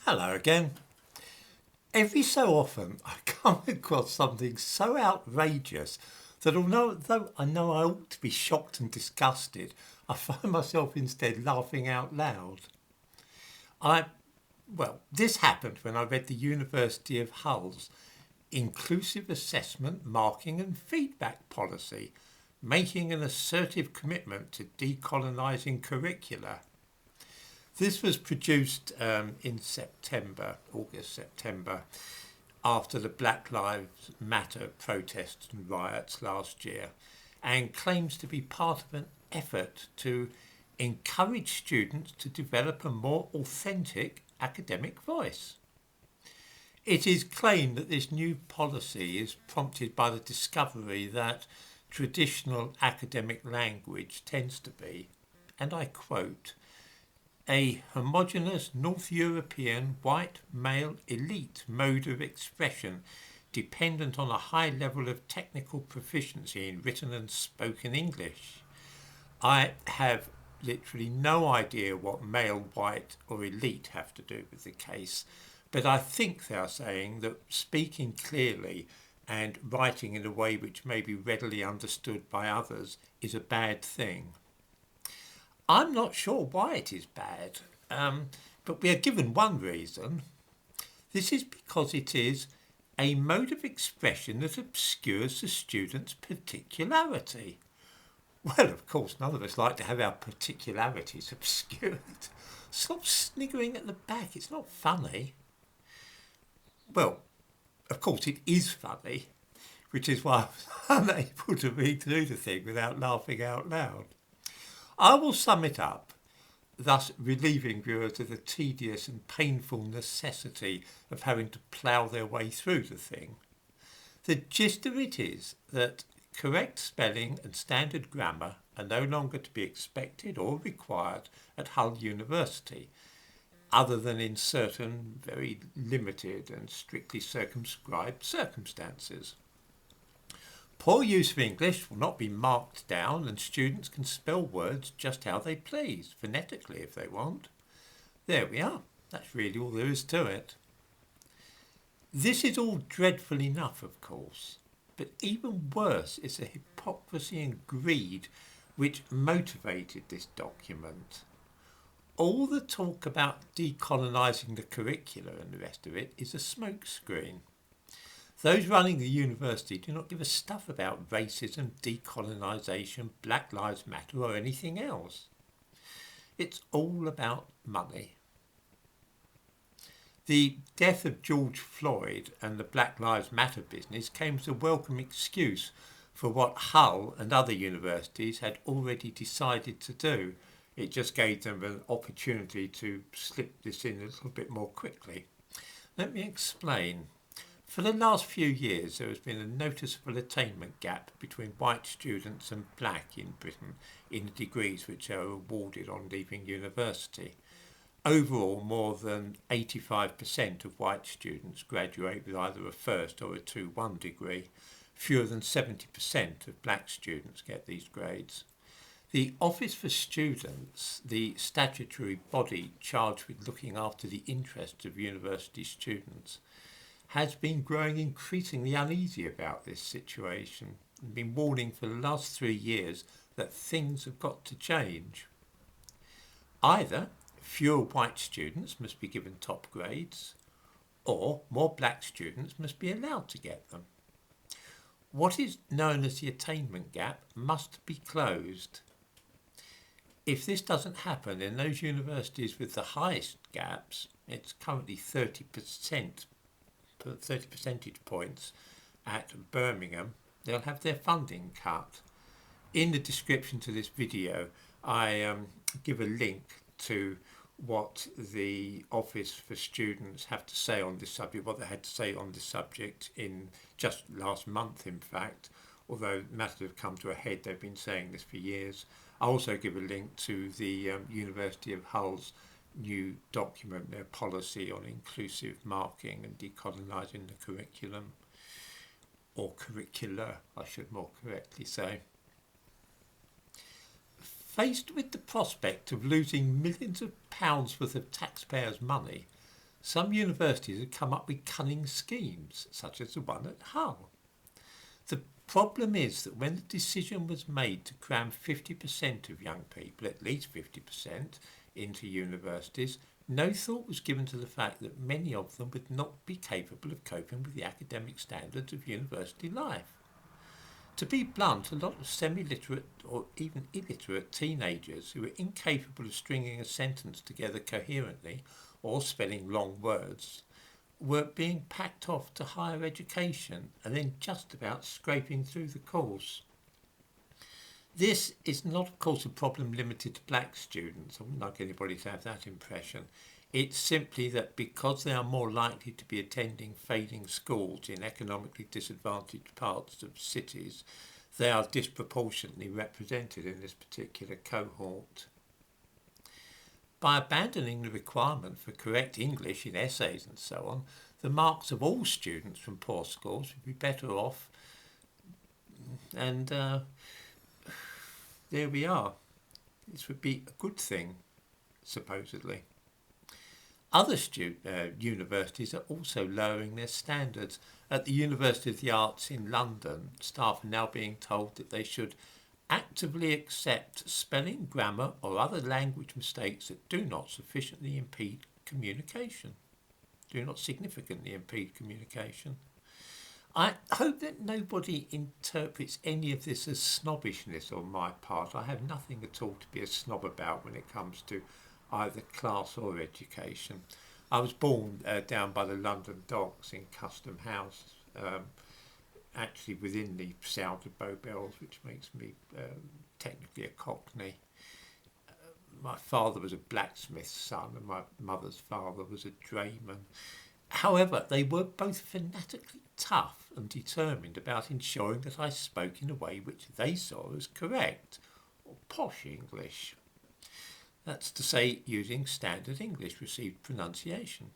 Hello again. Every so often I come across something so outrageous that although I know I ought to be shocked and disgusted, I find myself instead laughing out loud. This happened when I read the University of Hull's inclusive assessment, marking and feedback policy, making an assertive commitment to decolonising curricula. This was produced in August, September, after the Black Lives Matter protests and riots last year, and claims to be part of an effort to encourage students to develop a more authentic academic voice. It is claimed that this new policy is prompted by the discovery that traditional academic language tends to be, and I quote, a homogeneous North European white male elite mode of expression dependent on a high level of technical proficiency in written and spoken English. I have literally no idea what male, white or elite have to do with the case, but I think they are saying that speaking clearly and writing in a way which may be readily understood by others is a bad thing. I'm not sure why it is bad, but we are given one reason. This is because it is a mode of expression that obscures the student's particularity. Well, of course, none of us like to have our particularities obscured. Stop sniggering at the back, it's not funny. Well, of course it is funny, which is why I was unable to read through the thing without laughing out loud. I will sum it up, thus relieving viewers of the tedious and painful necessity of having to plough their way through the thing. The gist of it is that correct spelling and standard grammar are no longer to be expected or required at Hull University, other than in certain very limited and strictly circumscribed circumstances. Poor use of English will not be marked down, and students can spell words just how they please, phonetically if they want. There we are. That's really all there is to it. This is all dreadful enough, of course, but even worse is the hypocrisy and greed which motivated this document. All the talk about decolonising the curricula and the rest of it is a smokescreen. Those running the university do not give a stuff about racism, decolonisation, Black Lives Matter or anything else. It's all about money. The death of George Floyd and the Black Lives Matter business came as a welcome excuse for what Hull and other universities had already decided to do. It just gave them an opportunity to slip this in a little bit more quickly. Let me explain. For the last few years, there has been a noticeable attainment gap between white students and black in Britain in the degrees which are awarded on leaving university. Overall, more than 85% of white students graduate with either a first or a 2-1 degree. Fewer than 70% of black students get these grades. The Office for Students, the statutory body charged with looking after the interests of university students, has been growing increasingly uneasy about this situation and been warning for the last 3 years that things have got to change. Either fewer white students must be given top grades, or more black students must be allowed to get them. What is known as the attainment gap must be closed. If this doesn't happen, then those universities with the highest gaps, it's currently 30 percentage points at Birmingham, they'll have their funding cut. In the description to this video, I give a link to what the Office for Students have to say on this subject, what they had to say on this subject in just last month, in fact. Although matters have come to a head, they've been saying this for years. I'll also give a link to the University of Hull's new document, their policy on inclusive marking and decolonising the curriculum, or curricula, I should more correctly say. Faced with the prospect of losing millions of pounds worth of taxpayers' money, some universities have come up with cunning schemes, such as the one at Hull. The problem is that when the decision was made to cram 50% of young people, at least 50%, into universities, no thought was given to the fact that many of them would not be capable of coping with the academic standards of university life. To be blunt, a lot of semi-literate or even illiterate teenagers who are incapable of stringing a sentence together coherently or spelling long words were being packed off to higher education and then just about scraping through the course. This is not, of course, a problem limited to black students. I wouldn't like anybody to have that impression. It's simply that because they are more likely to be attending failing schools in economically disadvantaged parts of cities, they are disproportionately represented in this particular cohort. By abandoning the requirement for correct English in essays and so on, the marks of all students from poor schools would be better off, and there we are. This would be a good thing, supposedly. Other universities are also lowering their standards. At the University of the Arts in London, staff are now being told that they should actively accept spelling, grammar or other language mistakes that do not significantly impede communication. I hope that nobody interprets any of this as snobbishness on my part. I have nothing at all to be a snob about when it comes to either class or education. I was born down by the London Docks in Custom House, actually within the sound of Bow Bells, which makes me technically a Cockney. My father was a blacksmith's son and my mother's father was a drayman. However, they were both fanatically tough and determined about ensuring that I spoke in a way which they saw as correct, or posh English. That's to say, using standard English received pronunciation.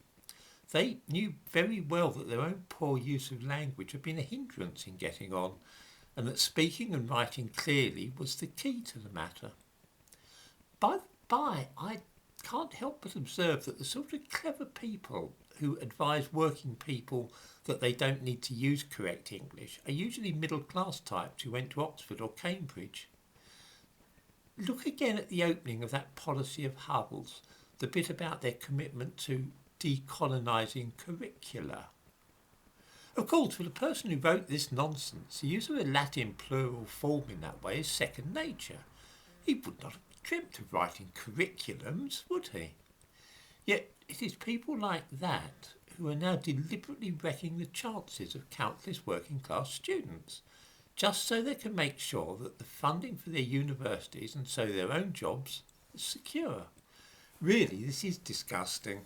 They knew very well that their own poor use of language had been a hindrance in getting on, and that speaking and writing clearly was the key to the matter. By the by, I can't help but observe that the sort of clever people who advise working people that they don't need to use correct English are usually middle-class types who went to Oxford or Cambridge. Look again at the opening of that policy of Hull's, the bit about their commitment to decolonising curricula. Of course, for the person who wrote this nonsense, the use of a Latin plural form in that way is second nature. He would not have dreamt of writing curriculums, would he? Yet it is people like that who are now deliberately wrecking the chances of countless working class students, just so they can make sure that the funding for their universities and so their own jobs is secure. Really, this is disgusting.